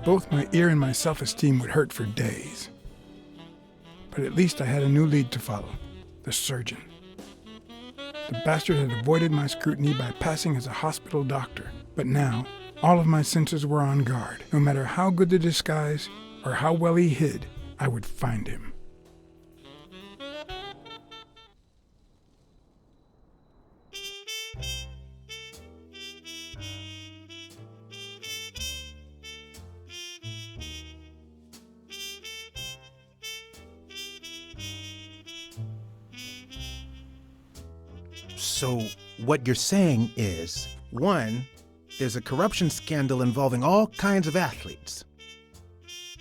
Both my ear and my self-esteem would hurt for days. But at least I had a new lead to follow, the surgeon. The bastard had avoided my scrutiny by passing as a hospital doctor. But now, all of my senses were on guard. No matter how good the disguise or how well he hid, I would find him. So what you're saying is, 1, there's a corruption scandal involving all kinds of athletes.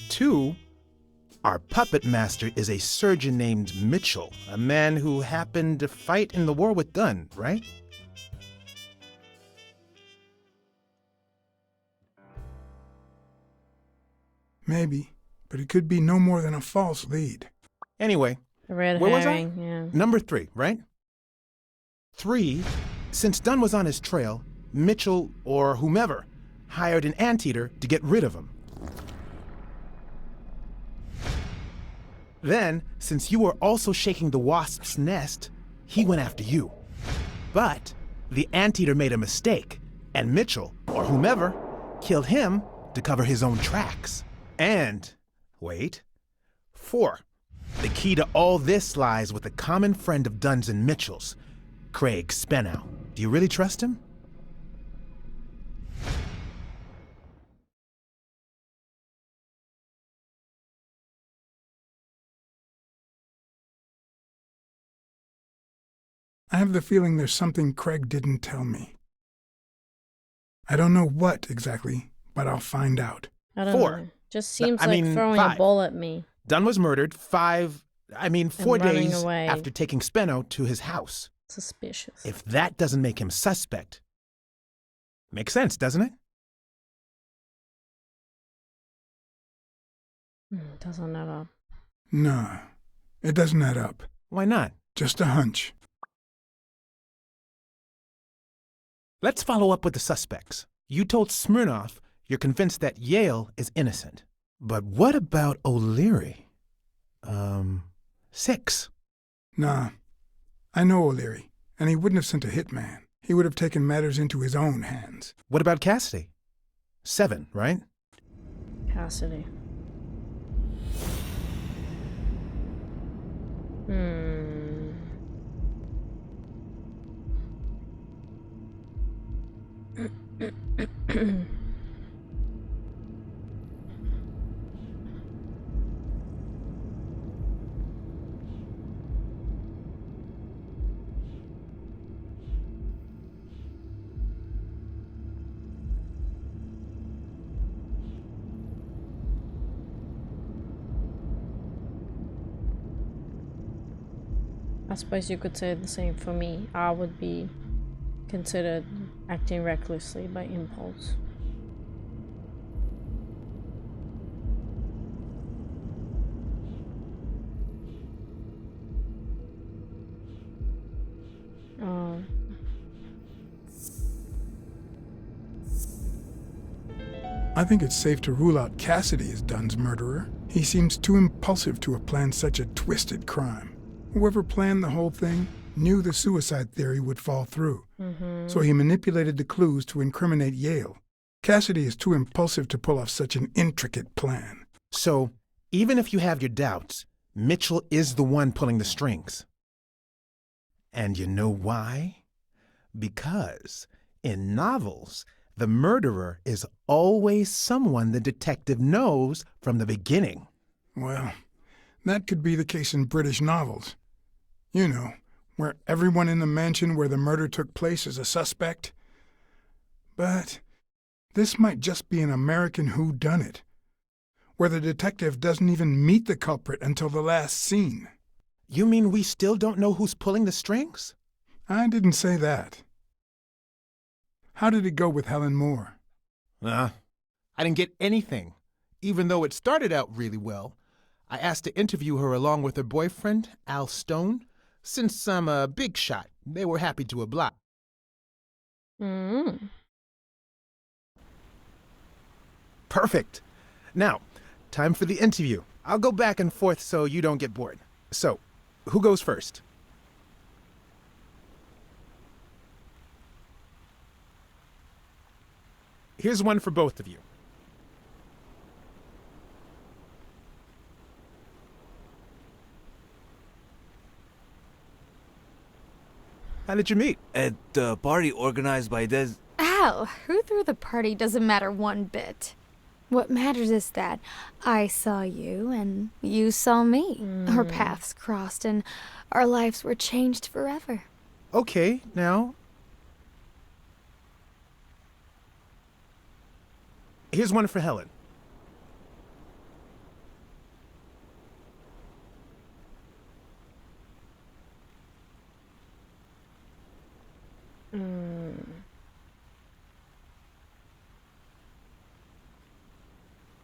2, our puppet master is a surgeon named Mitchell, a man who happened to fight in the war with Dunn, right? Maybe, but it could be no more than a false lead. Anyway, A red where herring, was I? yeah. Number 3, right? 3, since Dunn was on his trail, Mitchell, or whomever, hired an anteater to get rid of him. Then, since you were also shaking the wasp's nest, he went after you. But the anteater made a mistake, and Mitchell, or whomever, killed him to cover his own tracks. And, wait, 4, the key to all this lies with a common friend of Dunn's and Mitchell's, Craig Spenow. Do you really trust him? I have the feeling there's something Craig didn't tell me. I don't know what exactly, but I'll find out. I don't 4. know. Just seems I like mean, throwing 5. a ball at me. Dunn was murdered 4 running days away. after taking Speno to his house. Suspicious. If that doesn't make him suspect, makes sense, doesn't it? Doesn't add up. No, it doesn't add up. Why not? Just a hunch. Let's follow up with the suspects. You told Smirnoff you're convinced that Yale is innocent. But what about O'Leary? 6. Nah, I know O'Leary, and he wouldn't have sent a hitman. He would have taken matters into his own hands. What about Cassidy? 7, right? Cassidy. I suppose you could say the same for me. I would be considered acting recklessly by impulse. I think it's safe to rule out Cassidy as Dunn's murderer. He seems too impulsive to have planned such a twisted crime. Whoever planned the whole thing knew the suicide theory would fall through. So he manipulated the clues to incriminate Yale. Cassidy is too impulsive to pull off such an intricate plan. So, even if you have your doubts, Mitchell is the one pulling the strings. And you know why? Because in novels, the murderer is always someone the detective knows from the beginning. Well, that could be the case in British novels. You know, where everyone in the mansion where the murder took place is a suspect. But this might just be an American whodunit, where the detective doesn't even meet the culprit until the last scene. You mean we still don't know who's pulling the strings? I didn't say that. How did it go with Helen Moore? I didn't get anything, even though it started out really well. I asked to interview her along with her boyfriend, Al Stone. Since I'm a big shot, they were happy to oblige. Perfect. Now, time for the interview. I'll go back and forth so you don't get bored. So, who goes first? Here's one for both of you. How did you meet? At the party organized by Des... Al, who threw the party doesn't matter one bit. What matters is that I saw you and you saw me. Our paths crossed and our lives were changed forever. Okay, now. Here's one for Helen.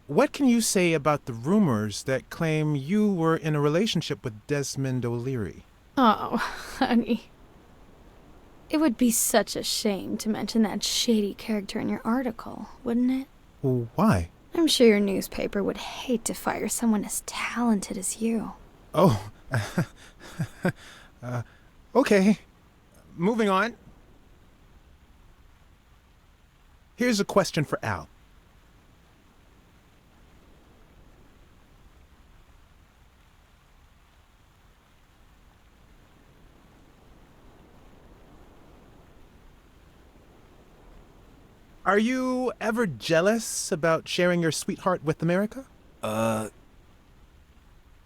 What can you say about the rumors that claim you were in a relationship with Desmond O'Leary? Oh, honey. It would be such a shame to mention that shady character in your article, wouldn't it? Well, why? I'm sure your newspaper would hate to fire someone as talented as you. Oh, okay. Moving on. Here's a question for Al. Are you ever jealous about sharing your sweetheart with America?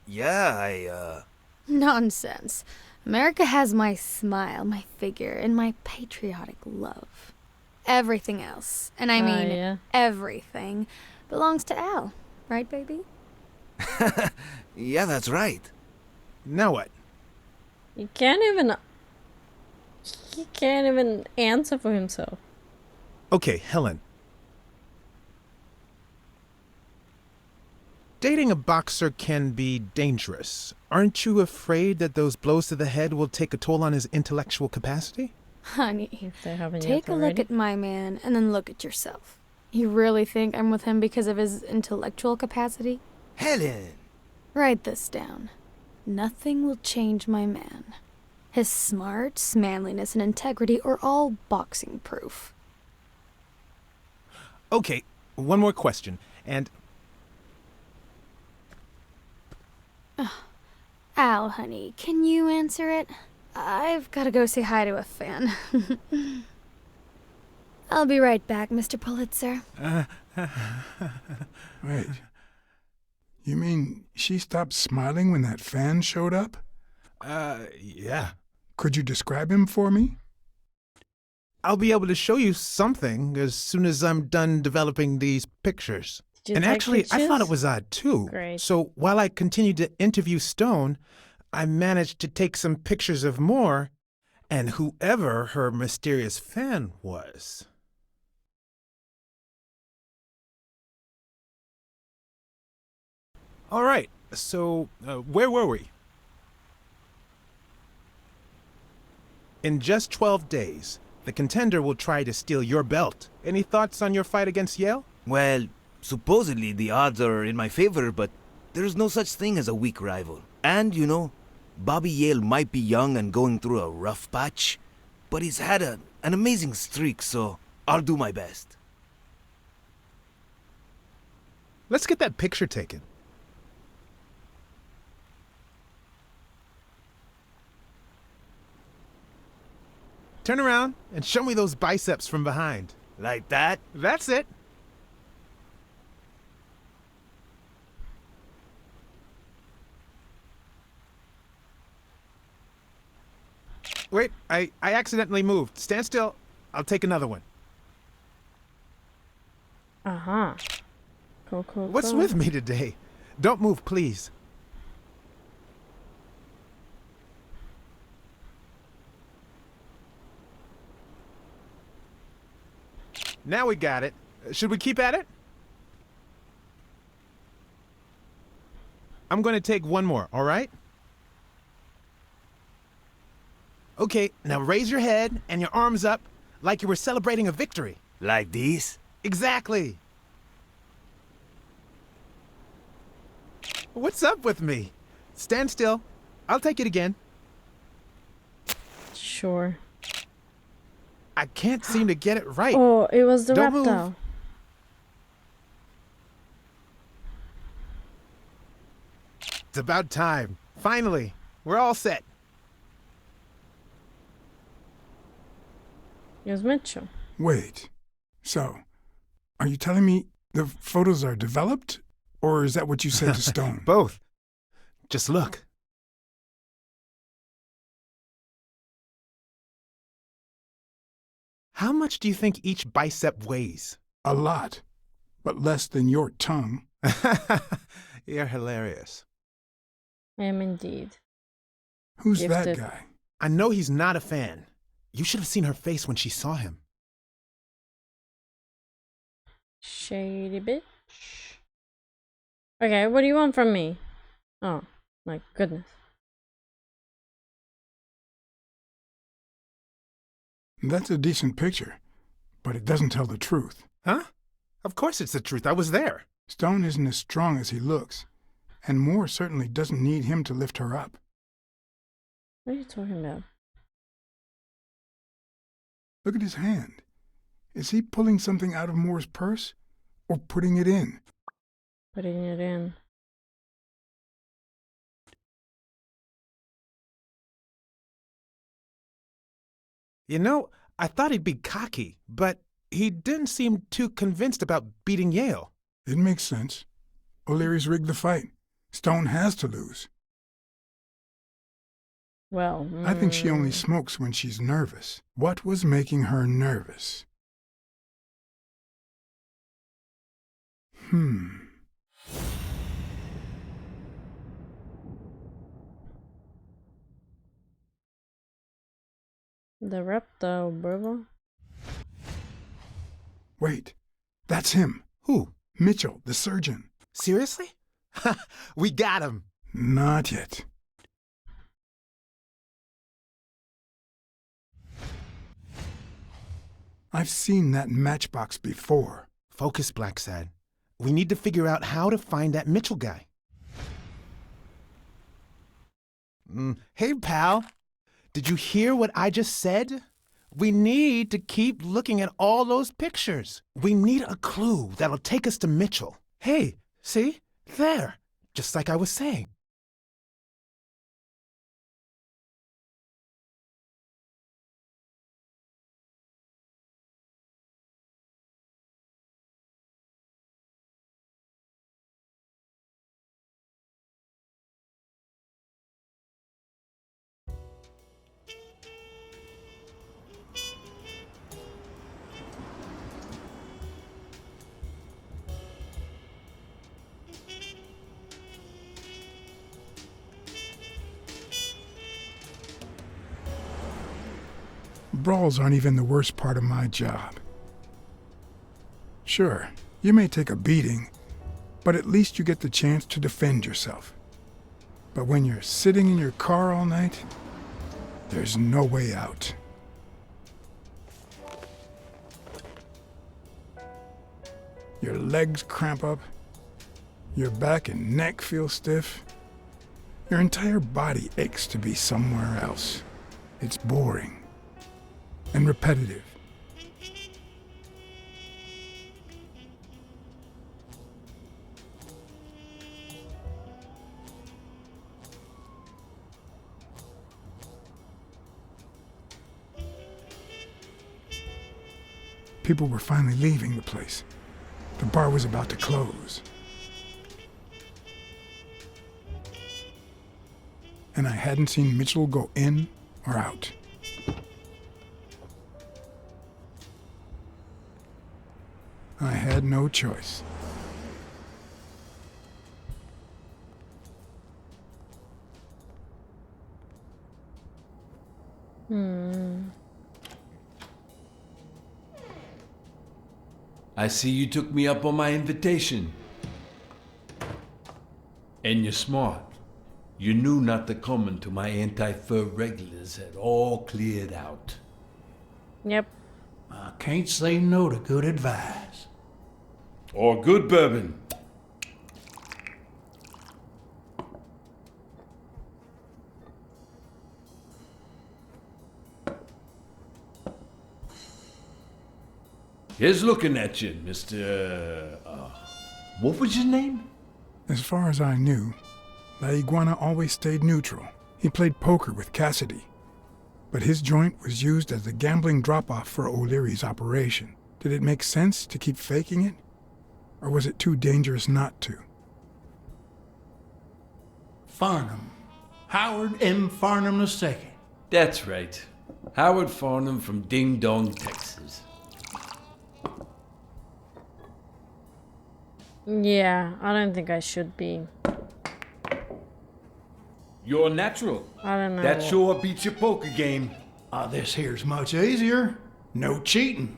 Yeah, Nonsense. America has my smile, my figure, and my patriotic love. Everything else, and I mean yeah. everything, belongs to Al. Right, baby? Yeah, that's right. Now what? He can't even answer for himself. Okay, Helen. Dating a boxer can be dangerous. Aren't you afraid that those blows to the head will take a toll on his intellectual capacity? Honey, If they haven't take yet a look already. at my man and then look at yourself. You really think I'm with him because of his intellectual capacity? Helen! Write this down. Nothing will change my man. His smarts, manliness, and integrity are all boxing proof. Okay, one more question, and... Al, honey, can you answer it? I've got to go say hi to a fan. I'll be right back, Mr. Pulitzer. Wait. You mean she stopped smiling when that fan showed up? Yeah. Could you describe him for me? I'll be able to show you something as soon as I'm done developing these pictures. Did you And take actually, I thought pictures? it was odd too. Great. So while I continued to interview Stone, I managed to take some pictures of Moore and whoever her mysterious fan was. All right, so where were we? In just 12 days, the contender will try to steal your belt. Any thoughts on your fight against Yale? Well, supposedly the odds are in my favor, but there's no such thing as a weak rival. And, you know, Bobby Yale might be young and going through a rough patch, but he's had an amazing streak, so I'll do my best. Let's get that picture taken. Turn around and show me those biceps from behind. Like that? That's it. Wait, I accidentally moved. Stand still. I'll take another one. Uh-huh. Cool, cool, What's cool. with me today? Don't move, please. Now we got it. Should we keep at it? I'm going to take one more, all right? Okay, now raise your head and your arms up like you were celebrating a victory. Like this? Exactly. What's up with me? Stand still. I'll take it again. Sure. I can't seem to get it right. Oh, it was the Don't reptile. move. It's about time. Finally, we're all set. It was Mitchell. Wait. So, are you telling me the photos are developed? Or is that what you said to Stone? Both. Just look. How much do you think each bicep weighs? A lot. But less than your tongue. You're hilarious. I am indeed. Who's that Gifted. guy? I know he's not a fan. You should have seen her face when she saw him. Shady bitch. Okay, what do you want from me? Oh, my goodness. That's a decent picture, but it doesn't tell the truth. Huh? Of course it's the truth. I was there. Stone isn't as strong as he looks, and Moore certainly doesn't need him to lift her up. What are you talking about? Look at his hand. Is he pulling something out of Moore's purse or putting it in? Putting it in. You know, I thought he'd be cocky, but he didn't seem too convinced about beating Yale. It makes sense. O'Leary's rigged the fight. Stone has to lose. Well, I think she only smokes when she's nervous. What was making her nervous? the reptile, brother. Wait, that's him. Who? Mitchell, the surgeon. Seriously? We got him. Not yet. I've seen that matchbox before. Focus, Blacksad. We need to figure out how to find that Mitchell guy. Hey, pal. Did you hear what I just said? We need to keep looking at all those pictures. We need a clue that'll take us to Mitchell. Hey, see? There. Just like I was saying. Brawls aren't even the worst part of my job. Sure, you may take a beating, but at least you get the chance to defend yourself. But when you're sitting in your car all night, there's no way out. Your legs cramp up, your back and neck feel stiff. Your entire body aches to be somewhere else. It's boring and repetitive. People were finally leaving the place. The bar was about to close. And I hadn't seen Mitchell go in or out. I had no choice. I see you took me up on my invitation. And you're smart. You knew not to come until my anti-fur regulars had all cleared out. Yep. I can't say no to good advice. Or good bourbon. Here's looking at you, Mr. What was your name? As far as I knew, La Iguana always stayed neutral. He played poker with Cassidy. But his joint was used as a gambling drop-off for O'Leary's operation. Did it make sense to keep faking it? Or was it too dangerous not to? Farnham. Howard M. Farnham II. That's right. Howard Farnham from Ding Dong, Texas. Yeah, I don't think I should be. You're a natural. I don't know. That sure beats your poker game. This here's much easier. No cheating.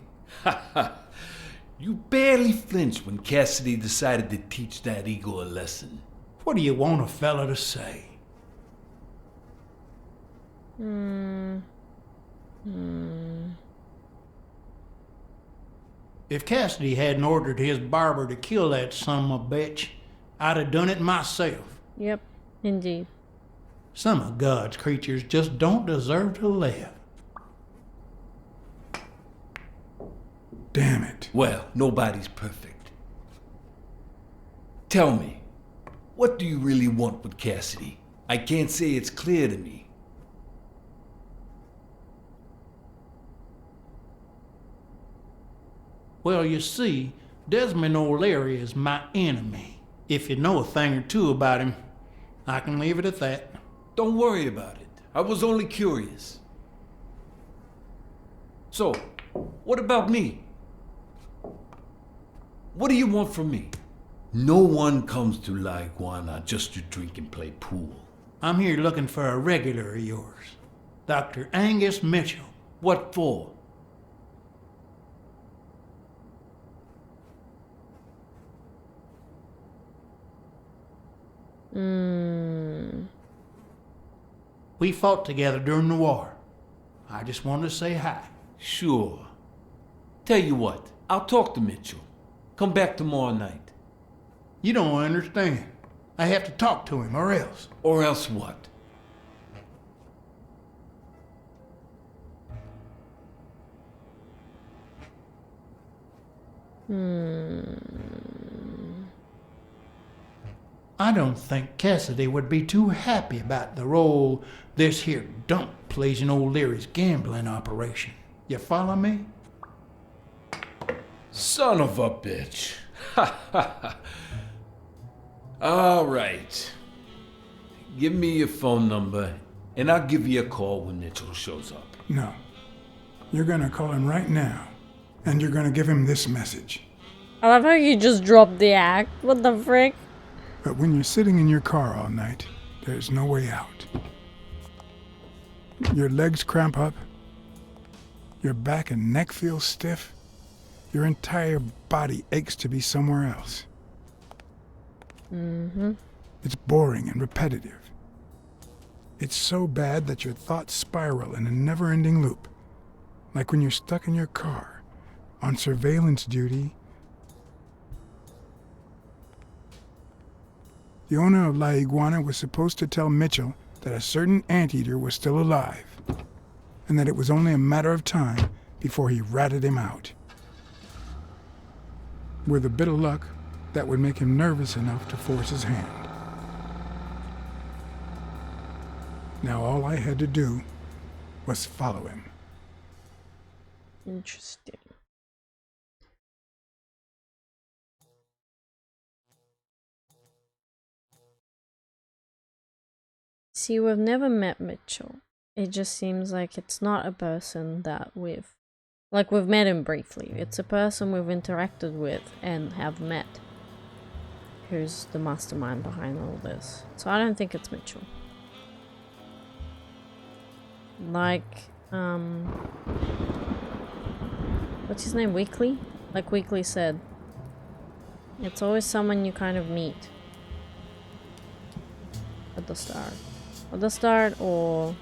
You barely flinched when Cassidy decided to teach that ego a lesson. What do you want a fella to say? If Cassidy hadn't ordered his barber to kill that son of a bitch, I'd have done it myself. Yep, indeed. Some of God's creatures just don't deserve to live. Damn it. Well, nobody's perfect. Tell me, what do you really want with Cassidy? I can't say it's clear to me. Well, you see, Desmond O'Leary is my enemy. If you know a thing or two about him, I can leave it at that. Don't worry about it. I was only curious. So, what about me? What do you want from me? No one comes to La Iguana just to drink and play pool. I'm here looking for a regular of yours, Dr. Angus Mitchell. What for? We fought together during the war. I just wanted to say hi. Sure. Tell you what, I'll talk to Mitchell. Come back tomorrow night. You don't understand. I have to talk to him, or else. Or else what? I don't think Cassidy would be too happy about the role this here dump plays in O'Leary's gambling operation. You follow me? Son of a bitch. All right. Give me your phone number, and I'll give you a call when Mitchell shows up. No. You're gonna call him right now, and you're gonna give him this message. I love how you just dropped the act. What the frick? But when you're sitting in your car all night, there's no way out. Your legs cramp up, your back and neck feel stiff, your entire body aches to be somewhere else. It's boring and repetitive. It's so bad that your thoughts spiral in a never-ending loop. Like when you're stuck in your car, on surveillance duty. The owner of La Iguana was supposed to tell Mitchell that a certain anteater was still alive, and that it was only a matter of time before he ratted him out. With a bit of luck, that would make him nervous enough to force his hand. Now all I had to do was follow him. Interesting. See, we've never met Mitchell. It just seems like it's not a person that we've met him briefly. It's a person we've interacted with and have met, who's the mastermind behind all this. So I don't think it's Mitchell. What's his name? Weekly? Like Weekly said, it's always someone you kind of meet at the start. At the start, or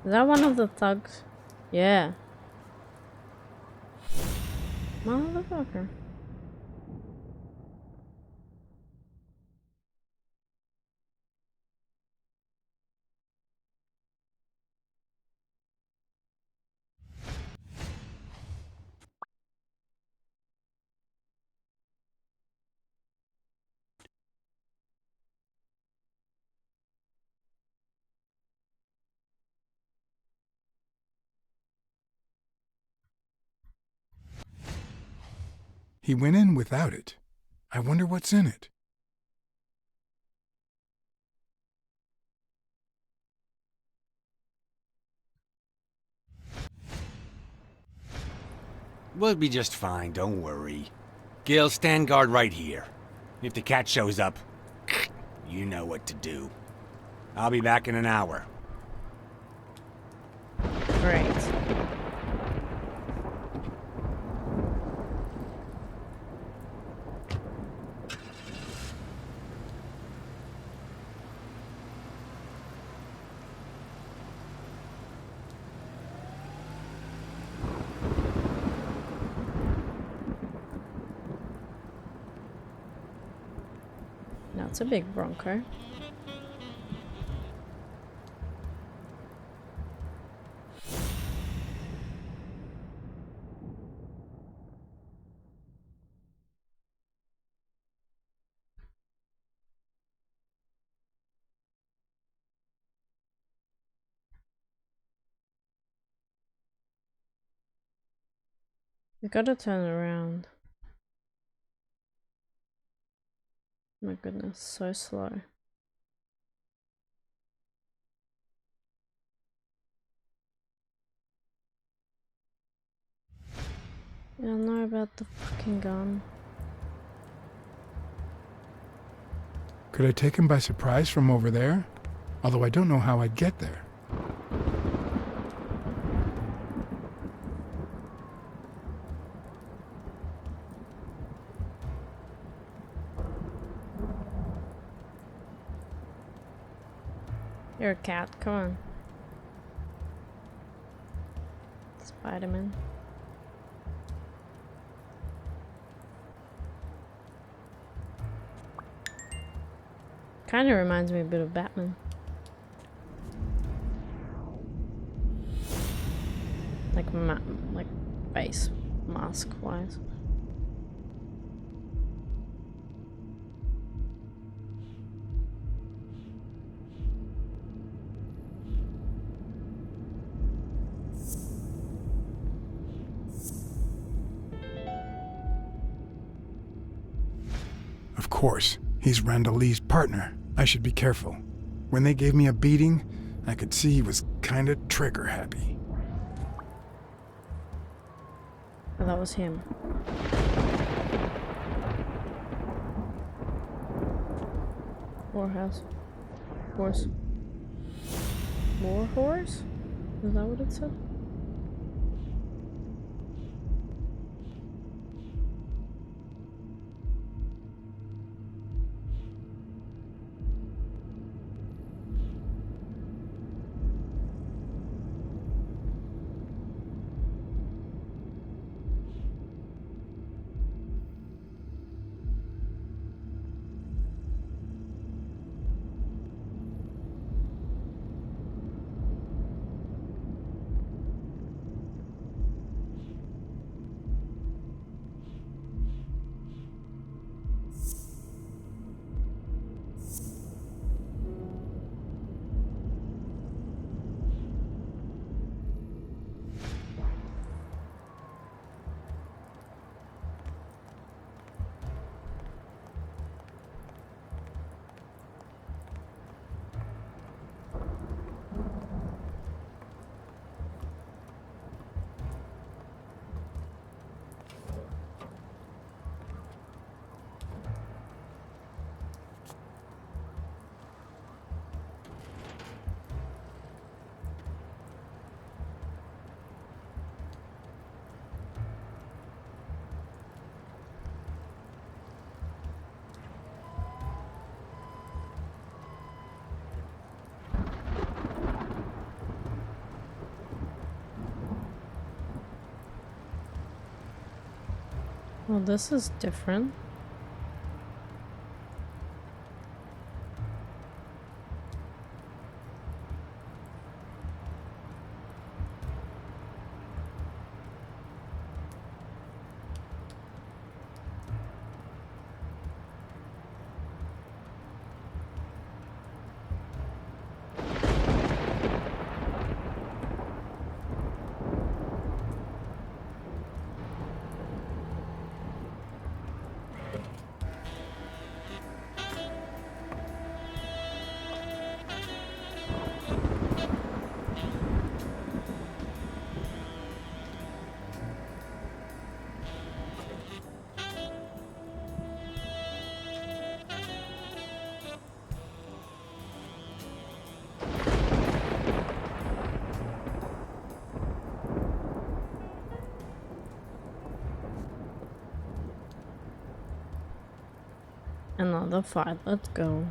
Is that one of the thugs? Yeah. Motherfucker. He went in without it. I wonder what's in it. We'll be just fine, don't worry. Gil, stand guard right here. If the cat shows up, you know what to do. I'll be back in an hour. Great. Now it's a big Bronco. We gotta turn around. My goodness, so slow. I don't know about the fucking gun. Could I take him by surprise from over there? Although I don't know how I'd get there. You're a cat, come on. Spider-Man. Kinda reminds me a bit of Batman. Like face mask wise. Of course, he's Randall Lee's partner. I should be careful. When they gave me a beating, I could see he was kinda trigger happy. Oh, that was him. Warhouse. Horse. War horse? Is that what it said? Well, this is different. Another fight, let's go.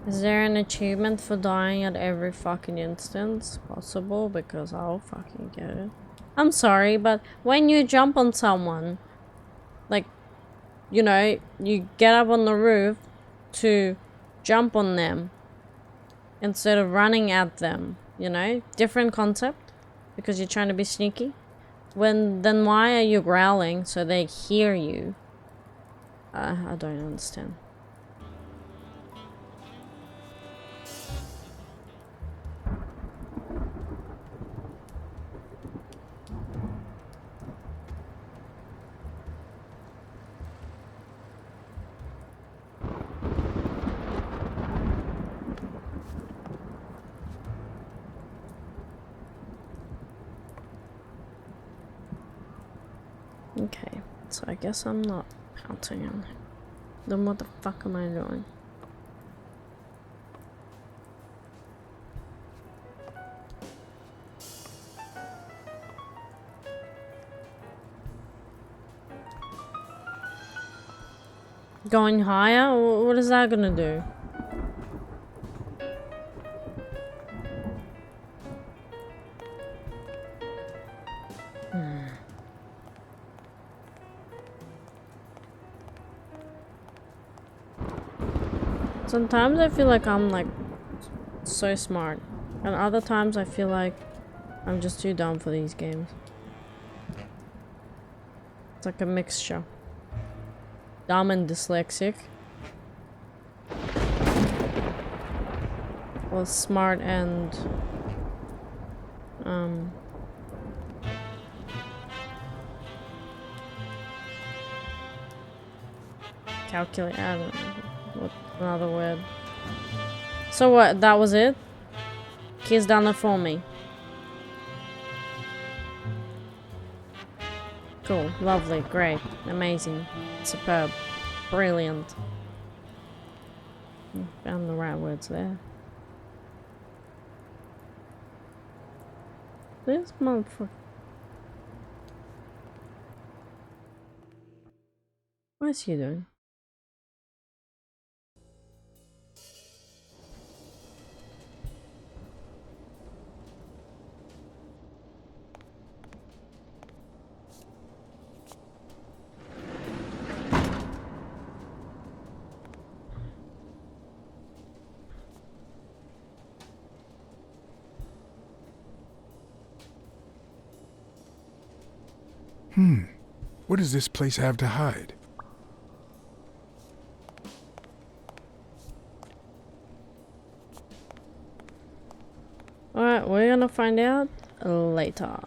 Is there an achievement for dying at every fucking instance possible? Because I'll fucking get it. I'm sorry, but when you jump on someone, like, you know, you get up on the roof to jump on them instead of running at them, you know? Different concept because you're trying to be sneaky. Then why are you growling so they hear you? I don't understand. Okay, so I guess I'm not pouncing on it. Then what the fuck am I doing? Going higher? What is that gonna do? Sometimes I feel like I'm like so smart, and other times I feel like I'm just too dumb for these games. It's like a mixture. Dumb and dyslexic. Or smart and calculate. I don't know what another word. So what? That was it? He's done it for me. Cool, lovely, great, amazing, superb, brilliant. Found the right words there. This motherfucker. What is he doing? What does this place have to hide? Alright, we're gonna find out later.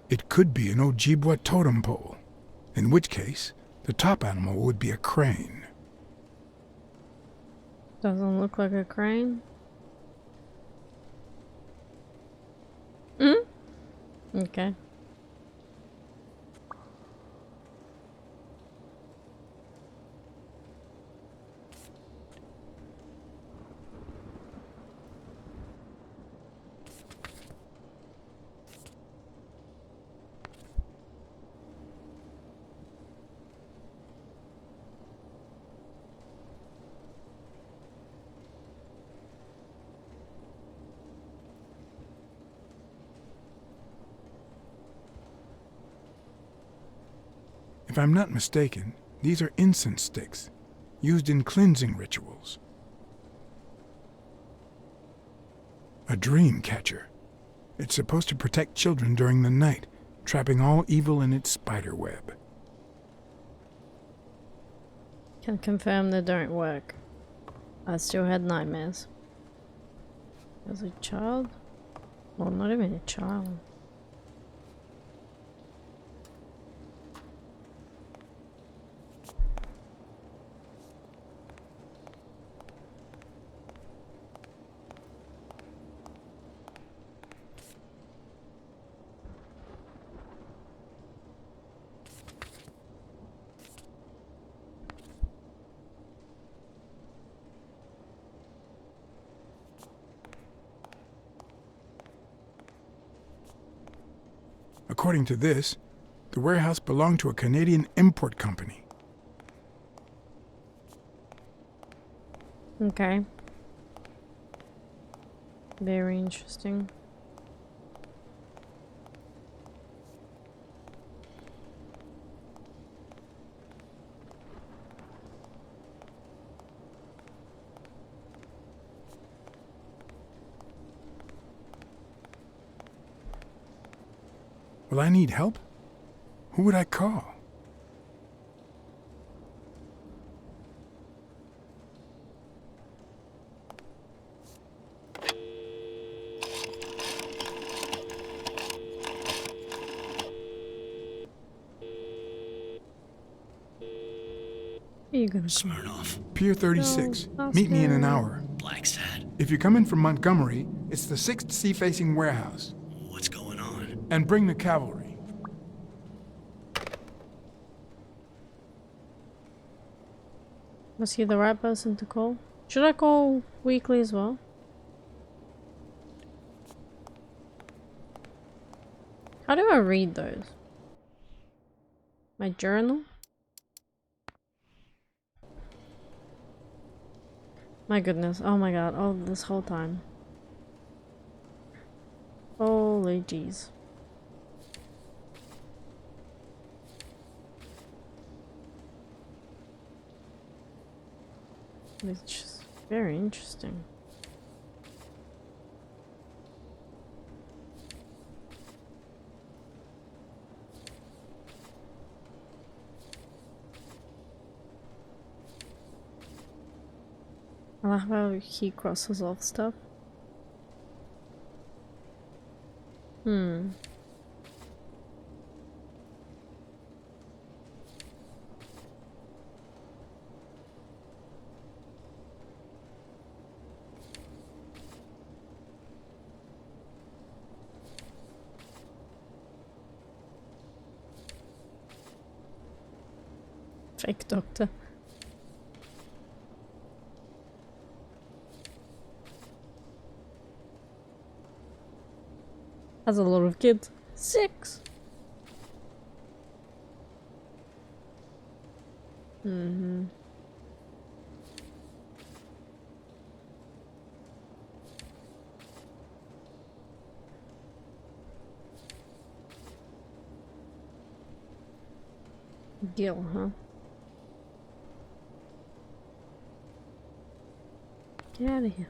It could be an Ojibwa totem pole, in which case the top animal would be a crane. Doesn't look like a crane. Hmm? Okay. If I'm not mistaken, these are incense sticks, used in cleansing rituals. A dream catcher. It's supposed to protect children during the night, trapping all evil in its spider web. Can confirm they don't work. I still had nightmares. As a child? Well, not even a child. According to this, the warehouse belonged to a Canadian import company. Okay. Very interesting. Will I need help? Who would I call? Are you gonna Smirnoff. Pier 36. No, Meet me in an Oscar. hour. Blacksad. If you come in from Montgomery, it's the 6th sea-facing warehouse. What's going on? And bring the cavalry. Was he the right person to call? Should I call weekly as well? How do I read those? My journal? My goodness, oh my god, oh this whole time. Holy jeez. It's just very interesting. I love how he crosses off stuff. Fake doctor. Has a lot of kids. 6. Gil, huh? Get out of here.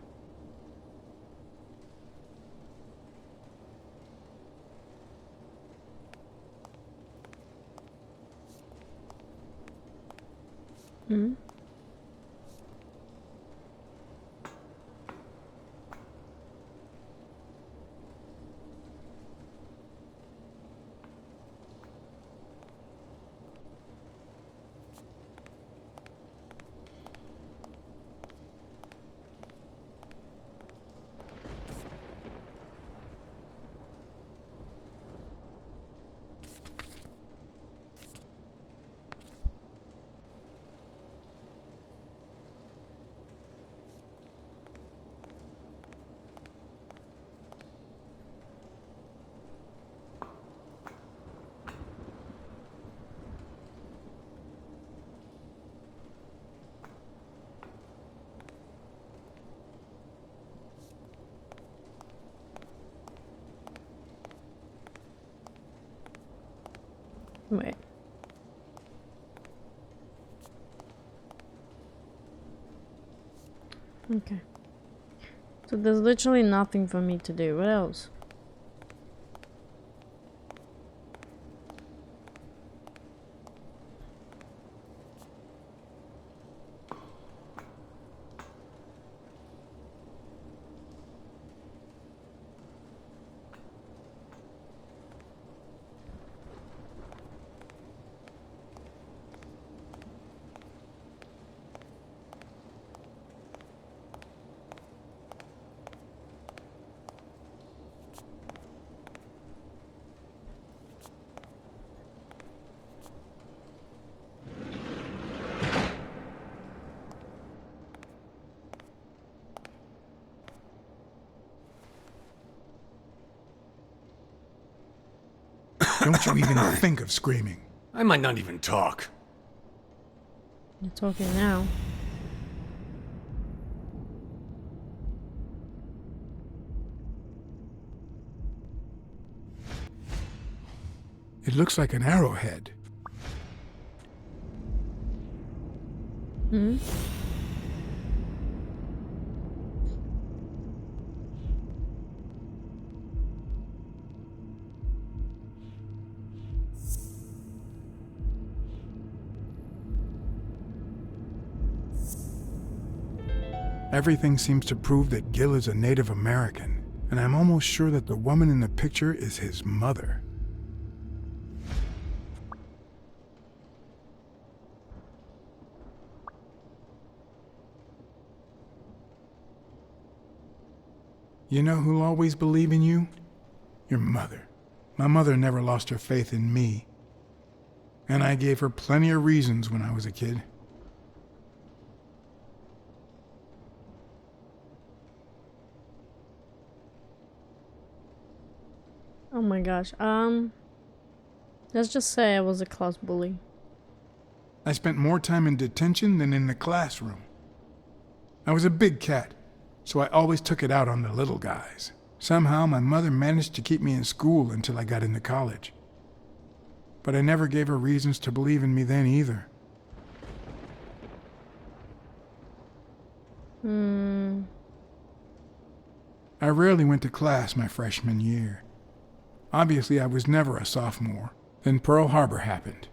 Okay. So there's literally nothing for me to do. What else? Don't you even think of screaming. I might not even talk. You're talking now. It looks like an arrowhead. Hmm? Everything seems to prove that Gil is a Native American, and I'm almost sure that the woman in the picture is his mother. You know who'll always believe in you? Your mother. My mother never lost her faith in me. And I gave her plenty of reasons when I was a kid. Oh my gosh. Let's just say I was a class bully. I spent more time in detention than in the classroom. I was a big cat, so I always took it out on the little guys. Somehow my mother managed to keep me in school until I got into college. But I never gave her reasons to believe in me then either. I rarely went to class my freshman year. Obviously, I was never a sophomore. Then Pearl Harbor happened.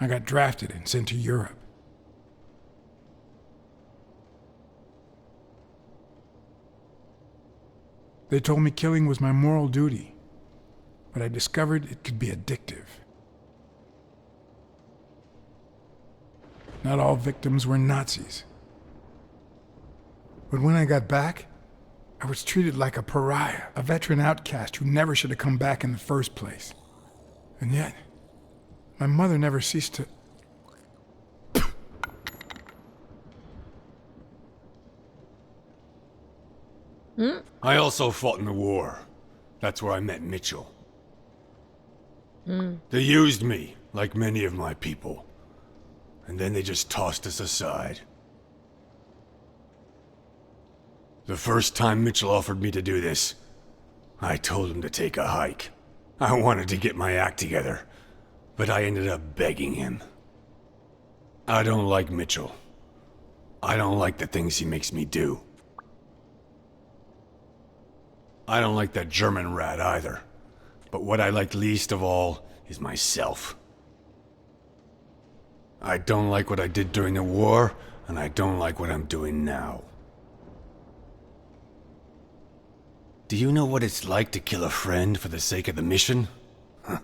I got drafted and sent to Europe. They told me killing was my moral duty, but I discovered it could be addictive. Not all victims were Nazis. But when I got back, I was treated like a pariah, a veteran outcast who never should have come back in the first place. And yet, my mother never ceased to... I also fought in the war. That's where I met Mitchell. They used me, like many of my people. And then they just tossed us aside. The first time Mitchell offered me to do this, I told him to take a hike. I wanted to get my act together, but I ended up begging him. I don't like Mitchell. I don't like the things he makes me do. I don't like that German rat either. But what I like least of all is myself. I don't like what I did during the war, and I don't like what I'm doing now. Do you know what it's like to kill a friend for the sake of the mission? Huh.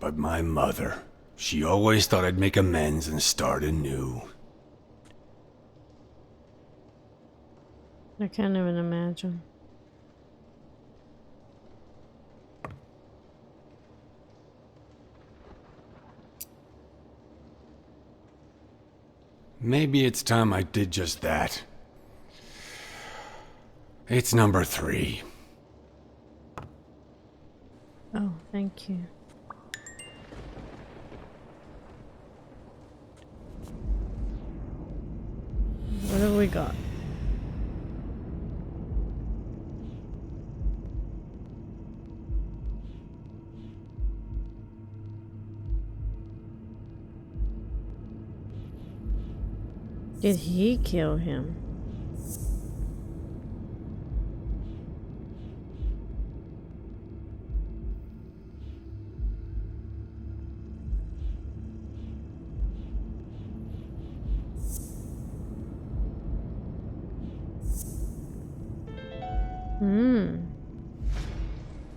But my mother, she always thought I'd make amends and start anew. I can't even imagine. Maybe it's time I did just that. It's number 3. Oh, thank you. What have we got? Did he kill him?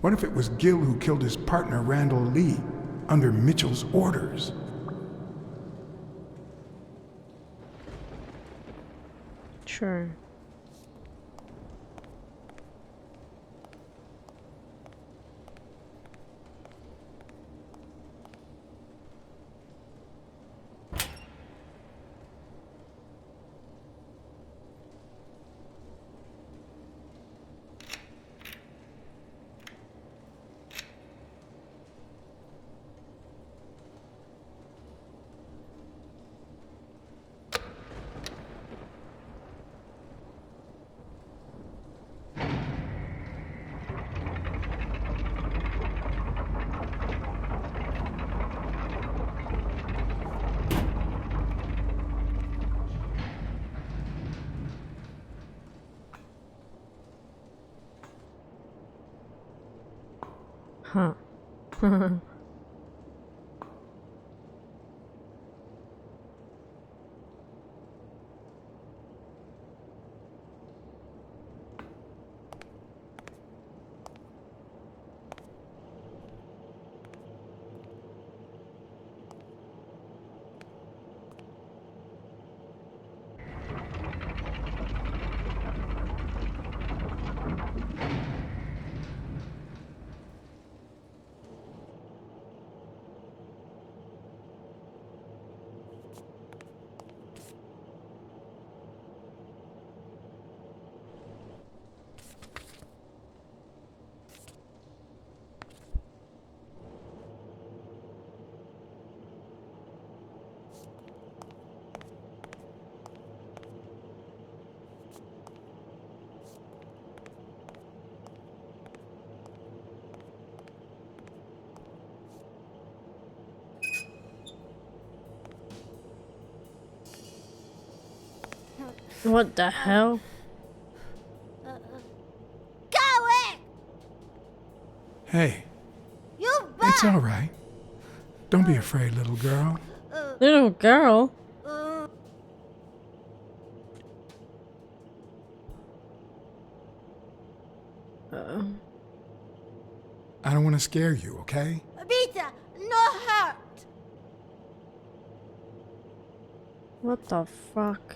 What if it was Gil who killed his partner, Randall Lee, under Mitchell's orders? Sure. Huh. What the hell? Go in! Hey, You it's all right. Don't be afraid, little girl. Little girl? I don't want to scare you, okay? Beta, no hurt. What the fuck?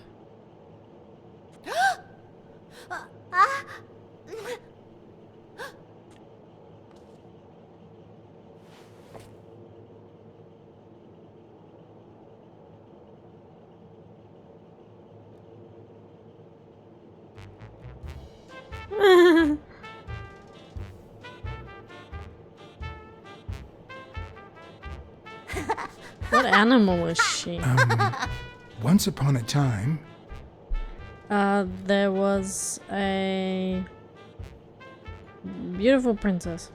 What animal was she? Once upon a time, There was a beautiful princess.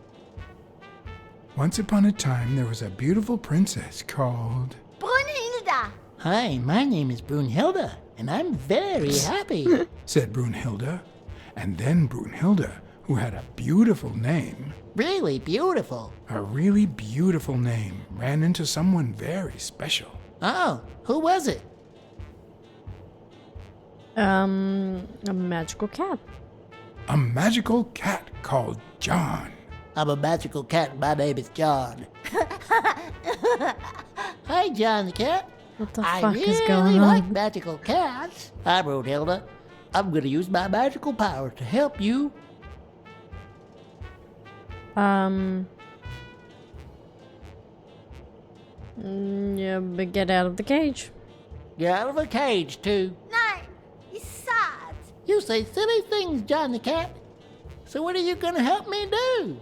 once upon a time, there was a beautiful princess called... Brunhilda. Hi, my name is Brunhilde, and I'm very happy. said Brunhilde. And then Brunhilde, who had a beautiful name, Really beautiful. a really beautiful name, ran into someone very special. Oh, who was it? A magical cat. A magical cat called John. I'm a magical cat, and my name is John. Hi, John the cat. What the I fuck really is going like on? magical cats. I'm Brunhilde. I'm gonna use my magical power to help you. Yeah, but get out of the cage. You're out of a cage, too. Nein, he's sad. You say silly things, John the cat. So what are you gonna help me do?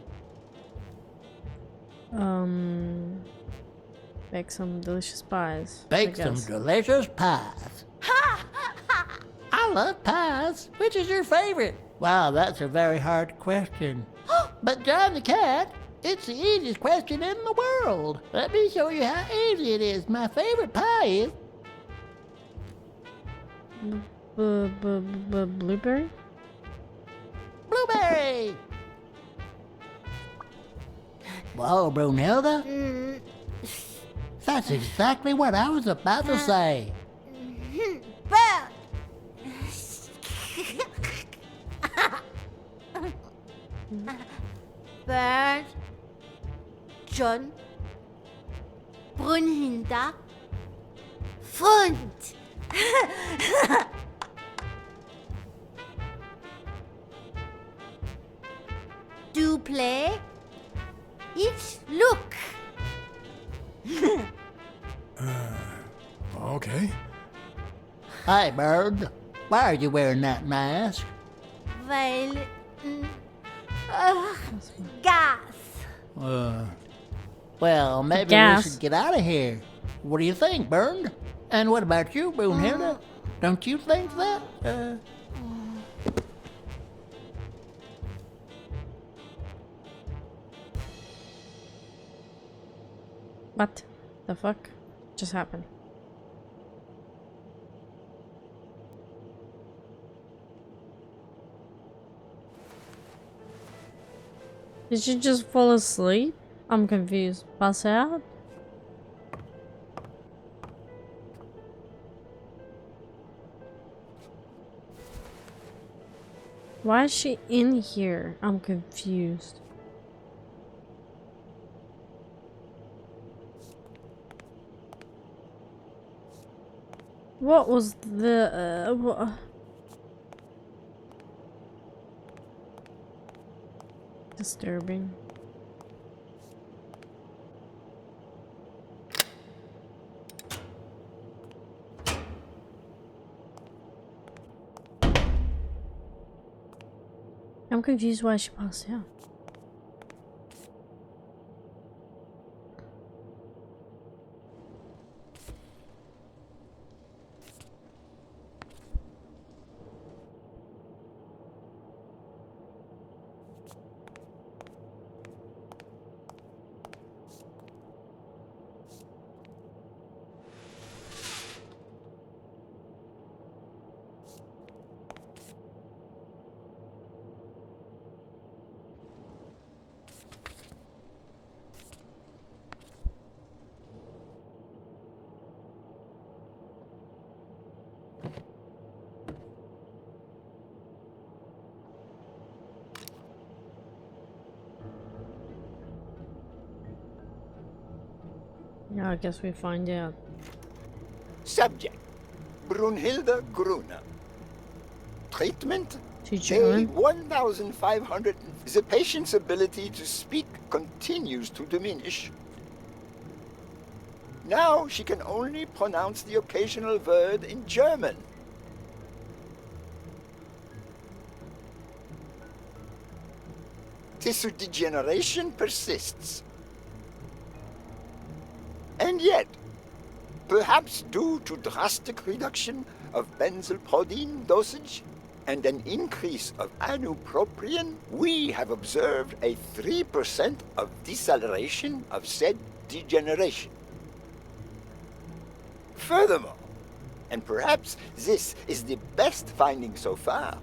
Make some delicious pies. I Bake some guess. delicious pies. I love pies. Which is your favorite? Wow, that's a very hard question. But John the cat, it's the easiest question in the world. Let me show you how easy it is. My favorite pie is Blueberry? Blueberry! Whoa, Brunhilde? That's exactly what I was about to say. Bird. Bird. John. Brunhilde. Fund. Do play. Each look. Okay. Hey, Bird. Why are you wearing that mask? Weil. Gas. Well, maybe we Gas. should get out of here. What do you think, Bird? And what about you, Brunhilde? Don't you think that? What the fuck just happened? Did you just fall asleep? I'm confused. Pass out? Why is she in here? I'm confused. What was the what? Disturbing. I'm confused why she passed out. Yeah, I guess we find out. Subject: Brunhilde Gruner. Treatment: Teacher, Day 1500. The patient's ability to speak continues to diminish. Now she can only pronounce the occasional word in German. Tissue degeneration persists. And yet, perhaps due to drastic reduction of benzylprodine dosage and an increase of anupropion, we have observed a 3% of deceleration of said degeneration. Furthermore, and perhaps this is the best finding so far,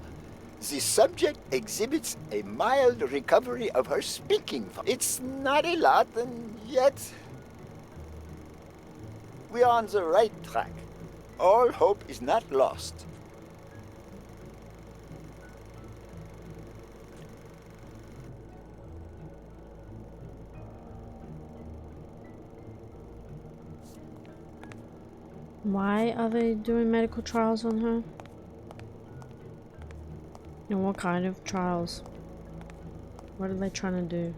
the subject exhibits a mild recovery of her speaking. It's not a lot, and yet we are on the right track. All hope is not lost. why are they doing medical trials on her? And what kind of trials? What are they trying to do?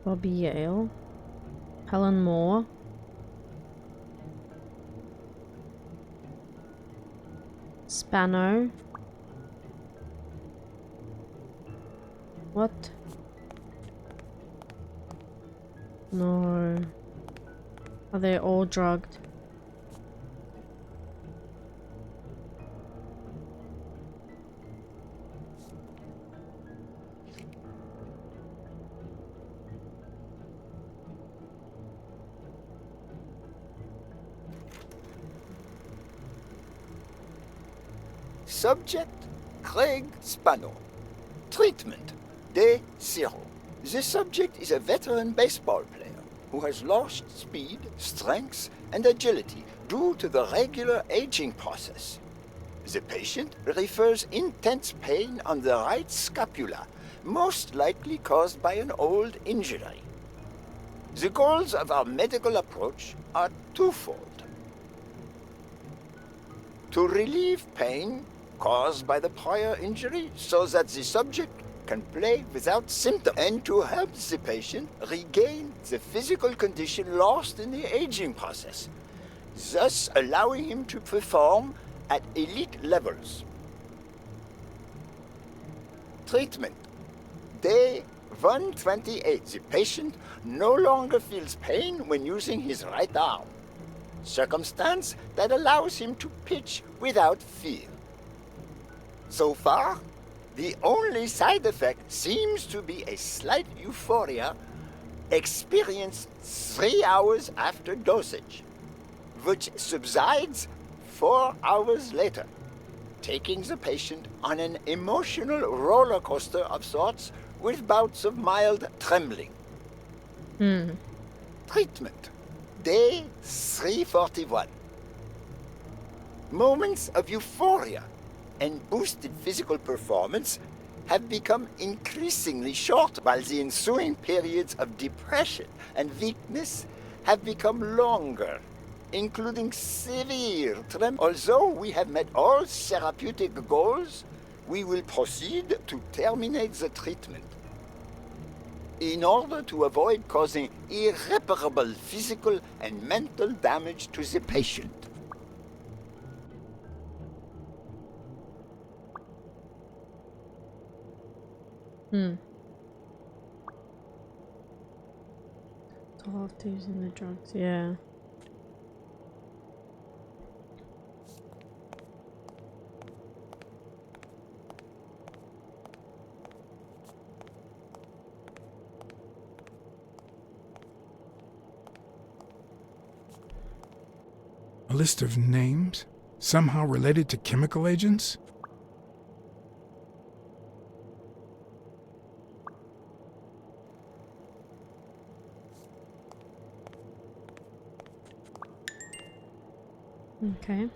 Bobby Yale? Helen Moore? Spano? What? No. Are they all drugged? Subject, Craig Spano. Treatment, Day 0. The subject is a veteran baseball player who has lost speed, strength, and agility due to the regular aging process. The patient refers intense pain on the right scapula, most likely caused by an old injury. The goals of our medical approach are twofold. To relieve pain caused by the prior injury so that the subject can play without symptoms, and to help the patient regain the physical condition lost in the aging process, thus allowing him to perform at elite levels. Treatment. Day 128. The patient no longer feels pain when using his right arm, circumstance that allows him to pitch without fear. So far, the only side effect seems to be a slight euphoria experienced 3 hours after dosage, which subsides 4 hours later, taking the patient on an emotional roller coaster of sorts with bouts of mild trembling. Treatment. Day 341. Moments of euphoria and boosted physical performance have become increasingly short, while the ensuing periods of depression and weakness have become longer, including severe tremor. Although we have met all therapeutic goals, we will proceed to terminate the treatment in order to avoid causing irreparable physical and mental damage to the patient. It's all after using the drugs, yeah. A list of names, somehow related to chemical agents? Okay.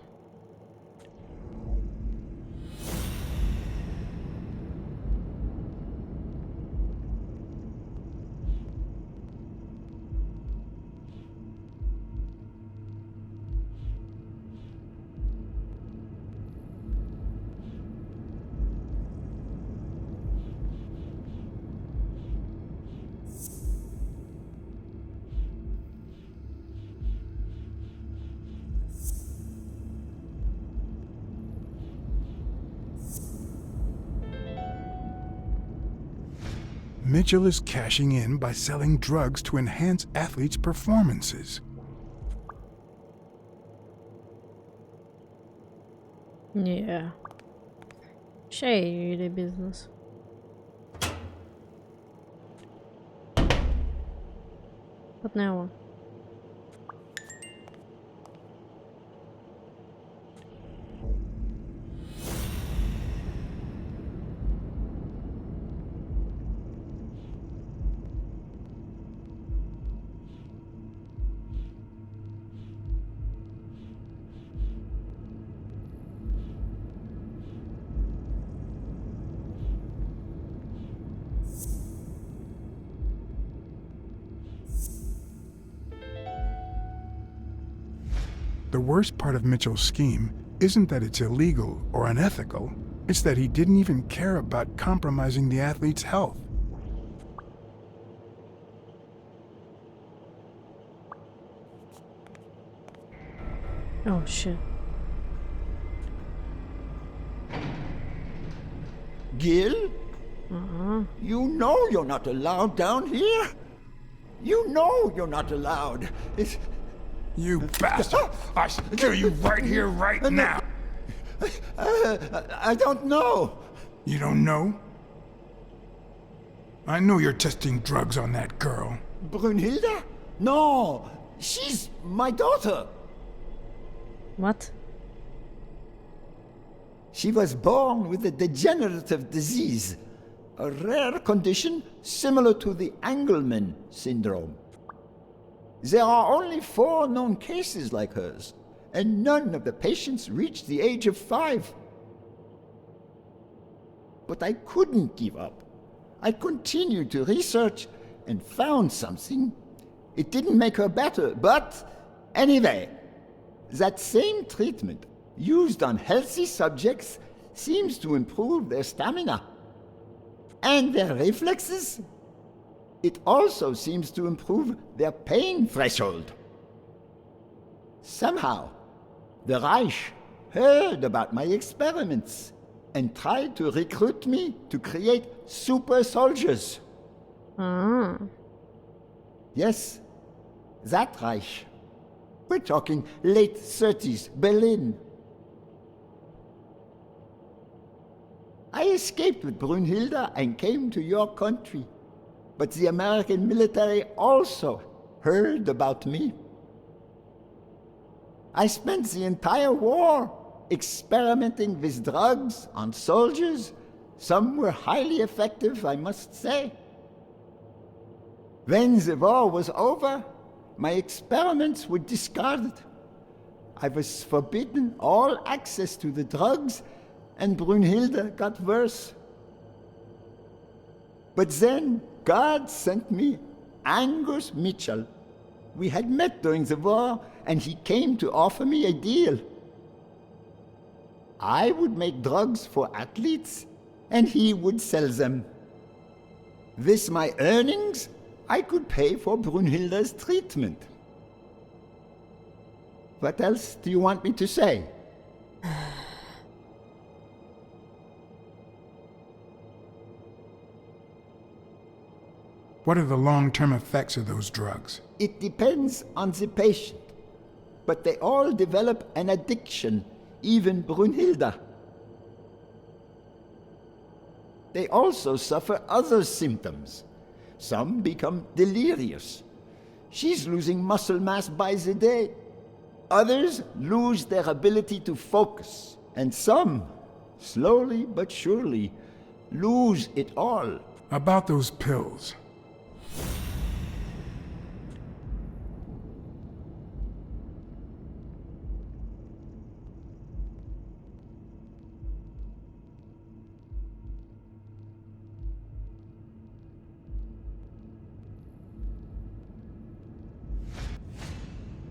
Mitchell is cashing in by selling drugs to enhance athletes' performances. Yeah. Shady business. What now? The worst part of Mitchell's scheme isn't that it's illegal or unethical, it's that he didn't even care about compromising the athlete's health. Oh shit. Gil? You know you're not allowed down here. You know you're not allowed. It's... You bastard! I should kill you right here, right now! I don't know. You don't know? I know you're testing drugs on that girl. Brunhilde? No, she's my daughter. What? She was born with a degenerative disease, a rare condition similar to the Engelmann syndrome. There are only 4 known cases like hers, and none of the patients reached the age of 5. But I couldn't give up. I continued to research and found something. It didn't make her better, but anyway, that same treatment used on healthy subjects seems to improve their stamina and their reflexes. It also seems to improve their pain threshold. Somehow, the Reich heard about my experiments and tried to recruit me to create super soldiers. Ah. Yes, that Reich. We're talking late 30s, Berlin. I escaped with Brunhilde and came to your country. But the American military also heard about me. I spent the entire war experimenting with drugs on soldiers. Some were highly effective, I must say. When the war was over, my experiments were discarded. I was forbidden all access to the drugs, and Brunhilde got worse. But then God sent me Angus Mitchell. We had met during the war, and he came to offer me a deal. I would make drugs for athletes, and he would sell them. With my earnings, I could pay for Brunhilde's treatment. What else do you want me to say? What are the long-term effects of those drugs? It depends on the patient, but they all develop an addiction, even Brunhilde. They also suffer other symptoms. Some become delirious. She's losing muscle mass by the day. Others lose their ability to focus. And some, slowly but surely, lose it all. About those pills.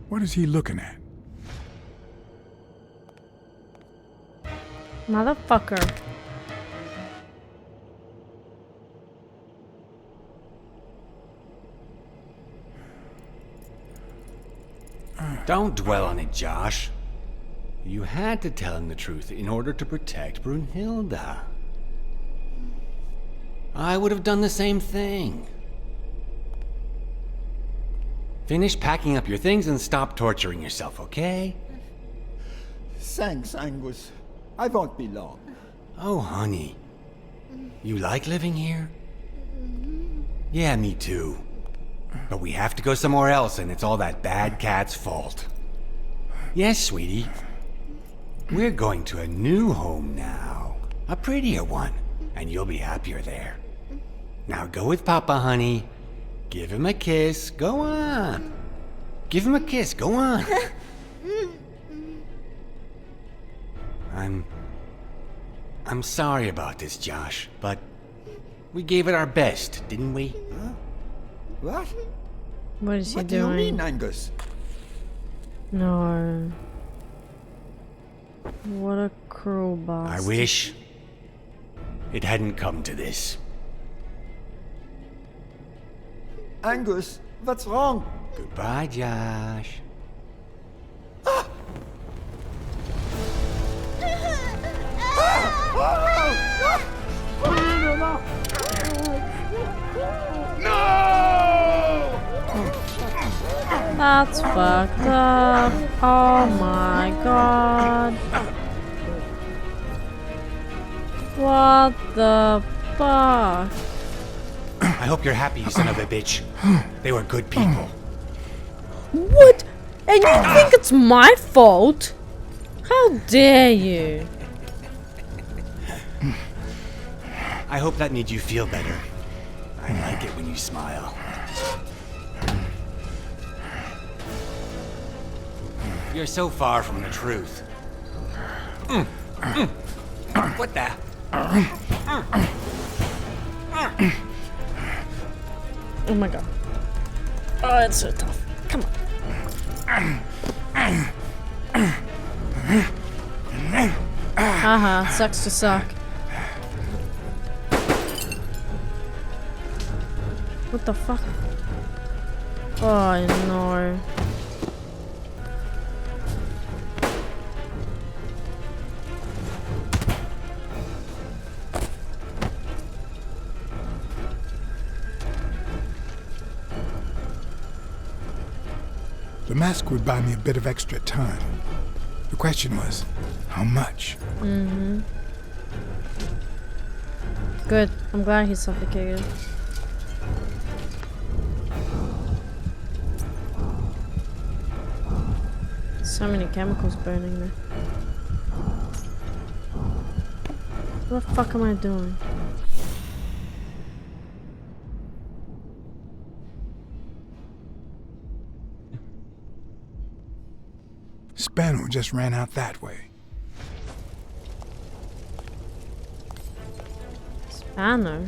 What is he looking at? Motherfucker. Don't dwell on it, Josh. You had to tell him the truth in order to protect Brunhilde. I would have done the same thing. Finish packing up your things and stop torturing yourself, okay? Thanks, Angus. I won't be long. Oh, honey. You like living here? Yeah, me too. But we have to go somewhere else, and it's all that bad cat's fault. Yes, sweetie. We're going to a new home now. A prettier one, and you'll be happier there. Now go with Papa, honey. Give him a kiss. Go on. Give him a kiss. Go on. I'm sorry about this, Josh, but we gave it our best, didn't we? Huh? What? What is he What do you doing? mean, Angus? No. What a cruel bastard. I wish it hadn't come to this. Angus, what's wrong? Goodbye, Josh. That's fucked up. Oh my god. What the fuck? I hope you're happy, you son of a bitch. They were good people. What? And you think it's my fault? How dare you? I hope that made you feel better. I like it when you smile. You're so far from the truth. What the? Oh my god. Oh, it's so tough. Come on. Haha, sucks to suck. What the fuck? Oh no. The mask would buy me a bit of extra time. The question was, how much? Mm-hmm. Good. I'm glad he's suffocated. So many chemicals burning there. What the fuck am I doing? Spano just ran out that way. Spano?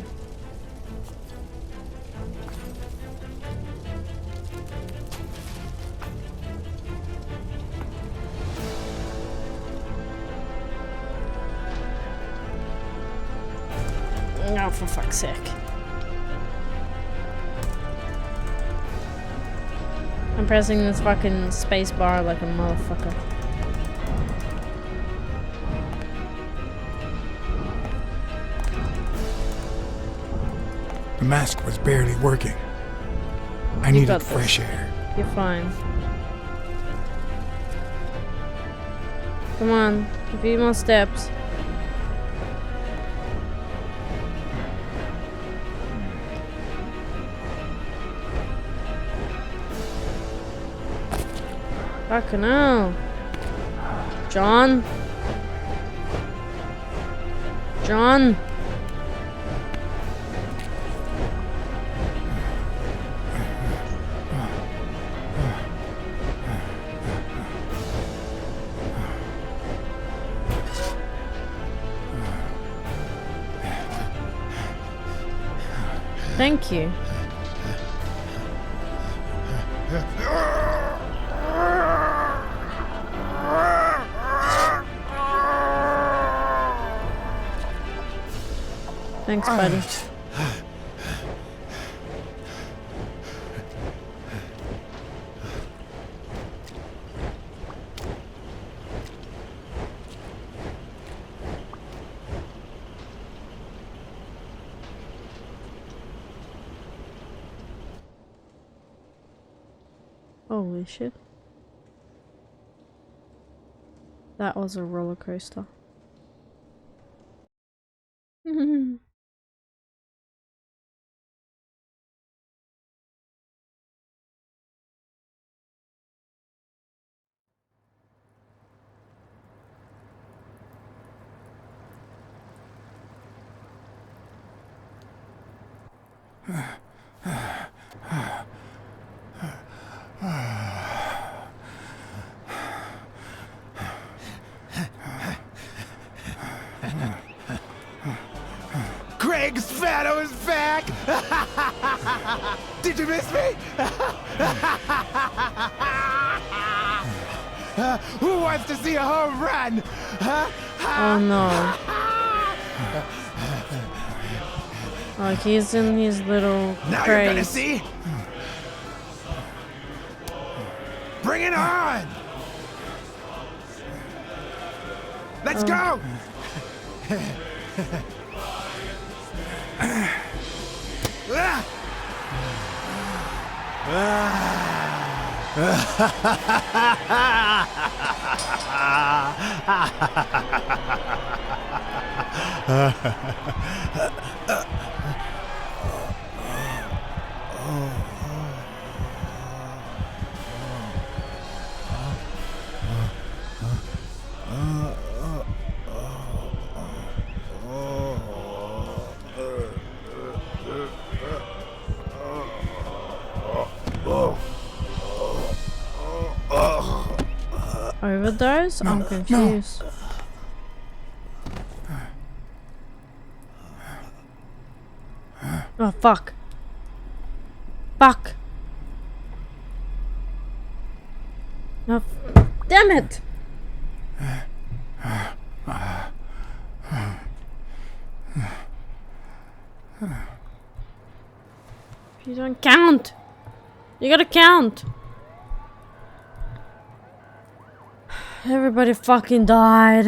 Oh, for fuck's sake. I'm pressing this fucking space bar like a motherfucker. The mask was barely working. I You needed got fresh this. air. You're fine. Come on, a few more steps. Fucking hell. John? John? Thank you. Thanks, buddy. Holy shit. That was a roller coaster. Craig Spano is back! Did you miss me? Who wants to see a home run? Oh no. Oh, he's in his little Now you're gonna craze. see? Bring it on! Let's go! Overdose? I'm confused. Oh, fuck. Fuck. No, damn it! You don't count. You gotta count. Everybody fucking died.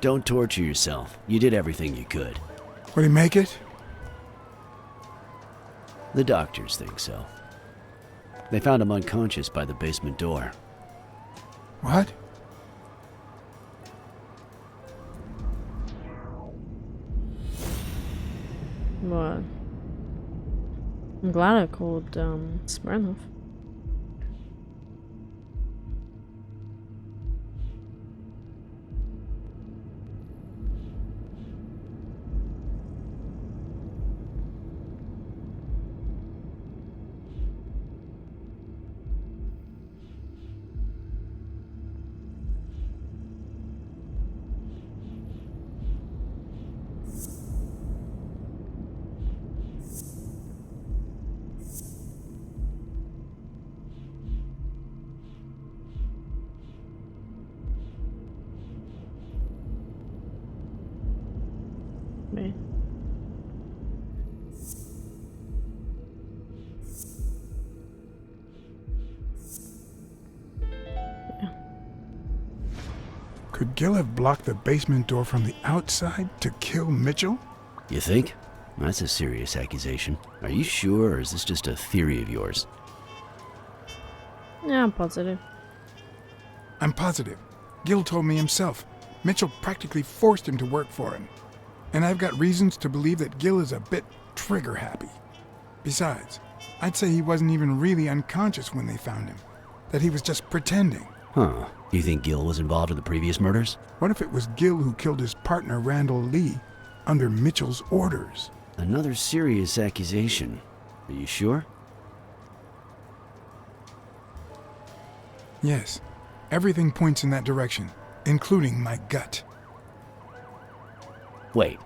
Don't torture yourself. You did everything you could. Will he make it? The doctors think so. They found him unconscious by the basement door. What? What? I'm glad I called Smirnov. Me. Could Gil have blocked the basement door from the outside to kill Mitchell? You think? That's a serious accusation. Are you sure, or is this just a theory of yours? Yeah, I'm positive. I'm positive. Gil told me himself. Mitchell practically forced him to work for him. And I've got reasons to believe that Gil is a bit trigger-happy. Besides, I'd say he wasn't even really unconscious when they found him. That he was just pretending. Huh. You think Gil was involved in the previous murders? What if it was Gil who killed his partner Randall Lee under Mitchell's orders? Another serious accusation. Are you sure? Yes. Everything points in that direction, including my gut. Wait.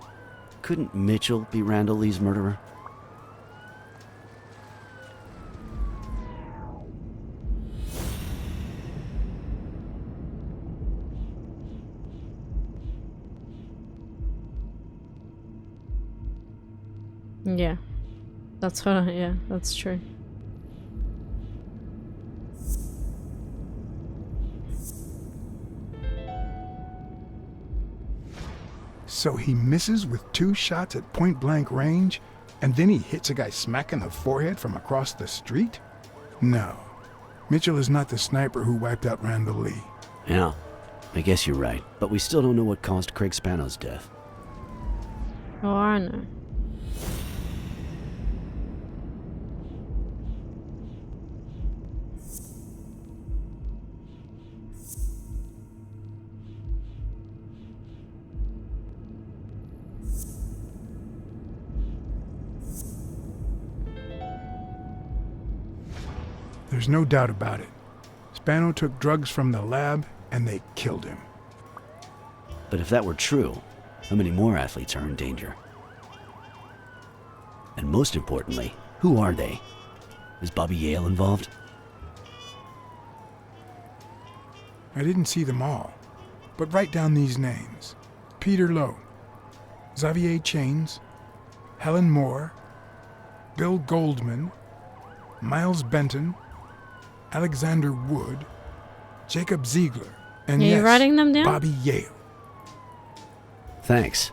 Couldn't Mitchell be Randall Lee's murderer? Yeah. That's what yeah, that's true. So he misses with 2 shots at point-blank range, and then he hits a guy smack in the forehead from across the street? No. Mitchell is not the sniper who wiped out Randall Lee. Yeah, I guess you're right. But we still don't know what caused Craig Spano's death. Oh, I know. There's no doubt about it. Spano took drugs from the lab, and they killed him. But if that were true, how many more athletes are in danger? And most importantly, who are they? Is Bobby Yale involved? I didn't see them all, but write down these names. Peter Lowe, Xavier Chains, Helen Moore, Bill Goldman, Miles Benton, Alexander Wood, Jacob Ziegler, and Are you writing them down? Bobby Yale. Thanks.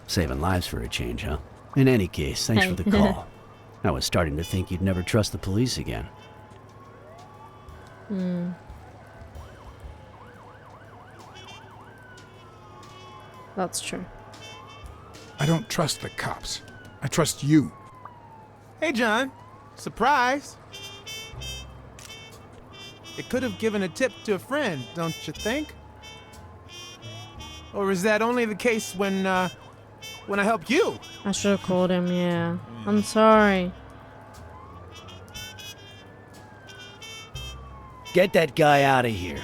Saving lives for a change, huh? In any case, thanks for the call. I was starting to think you'd never trust the police again. That's true. I don't trust the cops. I trust you. Hey, John. Surprise. It could have given a tip to a friend, don't you think? Or is that only the case when I help you? I should have called him, yeah. I'm sorry. Get that guy out of here.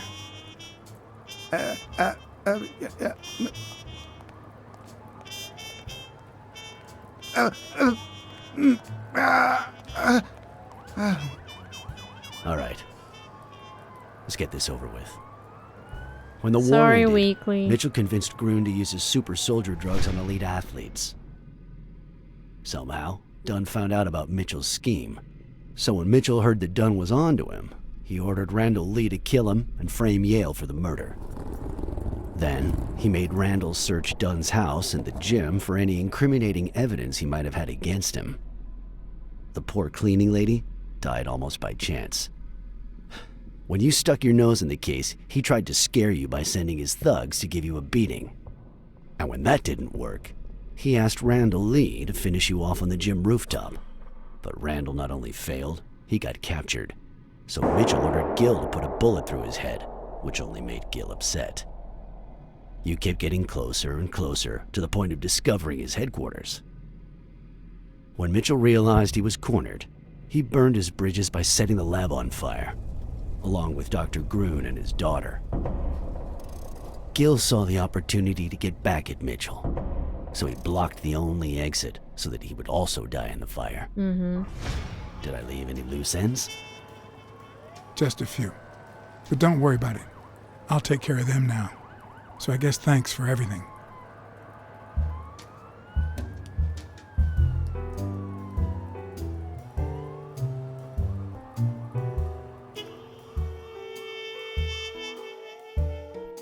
All right. Let's get this over with. When the war Sorry, ended, Weekly. Mitchell convinced Groon to use his super soldier drugs on elite athletes. Somehow, Dunn found out about Mitchell's scheme. So when Mitchell heard that Dunn was onto him, he ordered Randall Lee to kill him and frame Yale for the murder. Then, he made Randall search Dunn's house and the gym for any incriminating evidence he might have had against him. The poor cleaning lady died almost by chance. When you stuck your nose in the case, he tried to scare you by sending his thugs to give you a beating. And when that didn't work, he asked Randall Lee to finish you off on the gym rooftop. But Randall not only failed, he got captured. So Mitchell ordered Gil to put a bullet through his head, which only made Gil upset. You kept getting closer and closer to the point of discovering his headquarters. When Mitchell realized he was cornered, he burned his bridges by setting the lab on fire, along with Dr. Groon and his daughter. Gil saw the opportunity to get back at Mitchell, so he blocked the only exit so that he would also die in the fire. Did I leave any loose ends? Just a few. But don't worry about it. I'll take care of them now. So I guess thanks for everything.